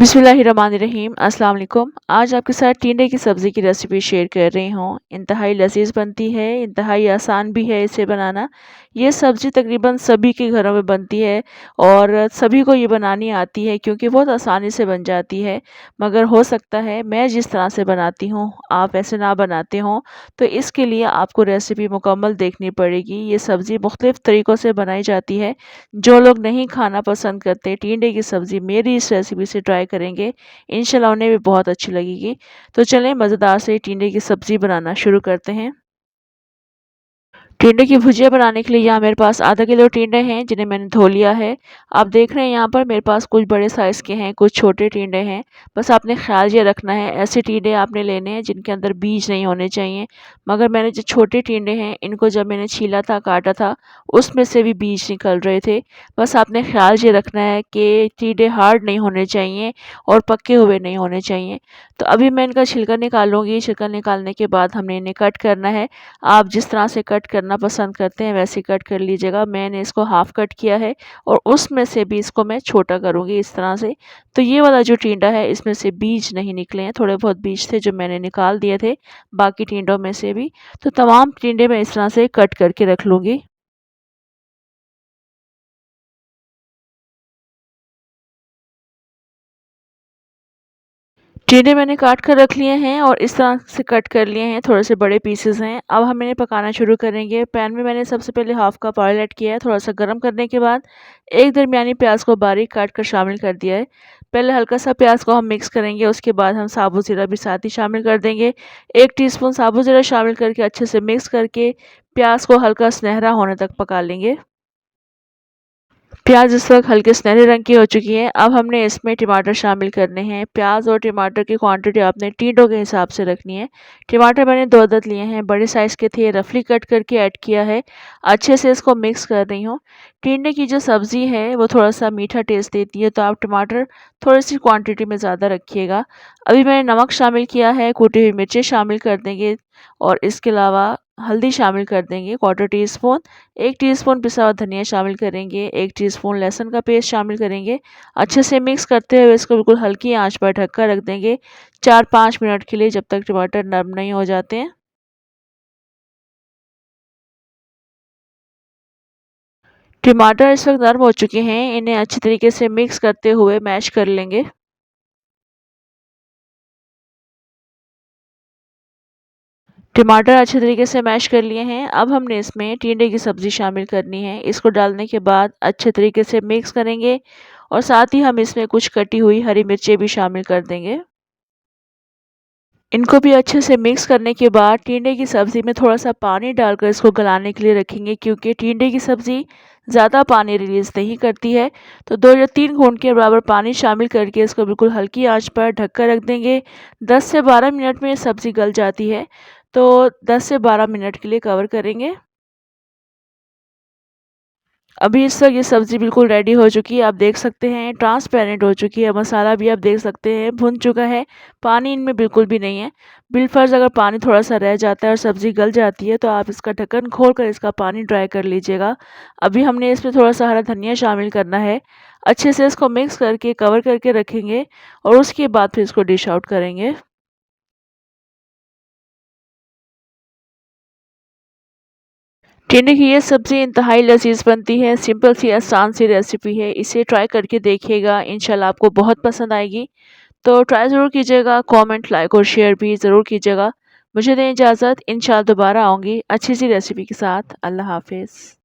बिस्मिल्लाहिर्रहमानिर्रहीम अस्सलाम वालेकुम। आज आपके साथ टिंडे की सब्ज़ी की रेसिपी शेयर कर रही हूँ। इंतहाई लज़ीज़ बनती है, इंतहाई आसान भी है इसे बनाना। ये सब्ज़ी तकरीबन सभी के घरों में बनती है और सभी को ये बनानी आती है क्योंकि बहुत आसानी से बन जाती है। मगर हो सकता है मैं जिस तरह से बनाती हूँ आप ऐसे ना बनाते हों, तो इसके लिए आपको रेसिपी मुकम्मल देखनी पड़ेगी। ये सब्ज़ी मुख्तलिफ़ तरीक़ों से बनाई जाती है। जो लोग नहीं खाना पसंद करते टिंडे की सब्ज़ी मेरी इस रेसिपी से ट्राई करेंगे, इंशाल्लाह उन्हें भी बहुत अच्छी लगेगी। तो चलें मज़ेदार से टिंडे की सब्ज़ी बनाना शुरू करते हैं। टिंडे की भुजिया बनाने के लिए यहाँ मेरे पास आधा किलो टिंडे हैं जिन्हें मैंने धो लिया है। आप देख रहे हैं यहाँ पर मेरे पास कुछ बड़े साइज़ के हैं, कुछ छोटे टिंडे हैं। बस आपने ख़्याल ये रखना है ऐसे टिंडे आपने लेने हैं जिनके अंदर बीज नहीं होने चाहिए। मगर मैंने जो छोटे टिंडे हैं इनको जब मैंने छीला था, काटा था, उसमें से भी बीज निकल रहे थे। बस आपने ख़्याल ये रखना है कि टिंडे हार्ड नहीं होने चाहिए और पके हुए नहीं होने चाहिए। तो अभी मैं इनका छिलका निकालूँगी, छिलका निकालने के बाद हमने इन्हें कट करना है। आप जिस तरह से कट करना पसंद करते हैं वैसे कट कर लीजिएगा। मैंने इसको हाफ़ कट किया है और उसमें से भी इसको मैं छोटा करूँगी इस तरह से। तो ये वाला जो टिंडा है इसमें से बीज नहीं निकले हैं, थोड़े बहुत बीज थे जो मैंने निकाल दिए थे, बाकी टिंडों में से भी। तो तमाम टिंडे मैं इस तरह से कट करके रख लूँगी। टिंडे मैंने काट कर रख लिए हैं और इस तरह से कट कर लिए हैं, थोड़े से बड़े पीसेस हैं। अब हम इन्हें पकाना शुरू करेंगे। पैन में मैंने सबसे पहले हाफ़ कप ऑयल ऐड किया है, थोड़ा-सा गर्म करने के बाद एक दरमियानी प्याज को बारीक काट कर शामिल कर दिया है। पहले हल्का-सा प्याज को हम मिक्स करेंगे, उसके बाद हम साबुत ज़ीरा भी साथ ही शामिल कर देंगे। 1 टीस्पून साबुत ज़ीरा शामिल करके अच्छे से मिक्स करके प्याज को हल्का सुनहरा होने तक पका लेंगे। प्याज़ इस वक़्त हल्के सुनहरे रंग की हो चुकी है। अब हमने इसमें टमाटर शामिल करने हैं। प्याज़ और टमाटर की क्वांटिटी आपने टिंडों के हिसाब से रखनी है। टमाटर मैंने 2 अदद लिए हैं, बड़े साइज़ के थे, रफली कट करके ऐड किया है। अच्छे से इसको मिक्स कर रही हूँ। टिंडे की जो सब्ज़ी है वो थोड़ा-सा मीठा टेस्ट देती है, तो आप टमाटर थोड़ी-सी क्वांटिटी में ज़्यादा रखिएगा। अभी मैंने नमक शामिल किया है, कुटी हुई मिर्चें शामिल कर देंगे और इसके अलावा हल्दी शामिल कर देंगे, क्वार्टर टीस्पून। 1 टीस्पून पिसा हुआ धनिया शामिल करेंगे, 1 टीस्पून लहसुन का पेस्ट शामिल करेंगे। अच्छे से मिक्स करते हुए इसको बिल्कुल हल्की आंच पर ढक कर रख देंगे 4-5 मिनट के लिए, जब तक टमाटर नरम नहीं हो जाते हैं। टमाटर इस वक्त नरम हो चुके हैं, इन्हें अच्छी तरीके से मिक्स करते हुए मैश कर लेंगे। टमाटर अच्छे तरीके से मैश कर लिए हैं। अब हमने इसमें टिंडे की सब्ज़ी शामिल करनी है। इसको डालने के बाद अच्छे तरीके से मिक्स करेंगे और साथ ही हम इसमें कुछ कटी हुई हरी मिर्चें भी शामिल कर देंगे। इनको भी अच्छे से मिक्स करने के बाद टिंडे की सब्ज़ी में थोड़ा-सा पानी डालकर इसको गलाने के लिए रखेंगे, क्योंकि टिंडे की सब्ज़ी ज़्यादा पानी रिलीज़ नहीं करती है। तो 2 या 3 घूंट के बराबर पानी शामिल करके इसको बिल्कुल हल्की आंच पर ढक कर रख देंगे। 10 से 12 मिनट में ये सब्ज़ी गल जाती है, तो 10 से 12 मिनट के लिए कवर करेंगे। अभी इस वक़्त ये सब्ज़ी बिल्कुल रेडी हो चुकी है, आप देख सकते हैं ट्रांसपेरेंट हो चुकी है, मसाला भी आप देख सकते हैं भुन चुका है, पानी इनमें बिल्कुल भी नहीं है। बिलफ़र्ज़ अगर पानी थोड़ा-सा रह जाता है और सब्ज़ी गल जाती है तो आप इसका ढक्कन खोलकर इसका पानी ड्राई कर लीजिएगा। अभी हमने इसमें थोड़ा-सा हरा धनिया शामिल करना है, अच्छे से इसको मिक्स करके कवर करके रखेंगे और उसके बाद फिर इसको डिश आउट करेंगे। टिंडे की ये सब्ज़ी इंतहाई लज़ीज़ बनती है, सिंपल सी आसान सी रेसिपी है। इसे ट्राई करके देखिएगा, इंशाल्लाह आपको बहुत पसंद आएगी। तो ट्राई ज़रूर कीजिएगा, कमेंट, लाइक और शेयर भी ज़रूर कीजिएगा। मुझे दें इजाज़त, इंशाल्लाह दोबारा आऊँगी अच्छी सी रेसिपी के साथ। अल्लाह हाफ़िज़।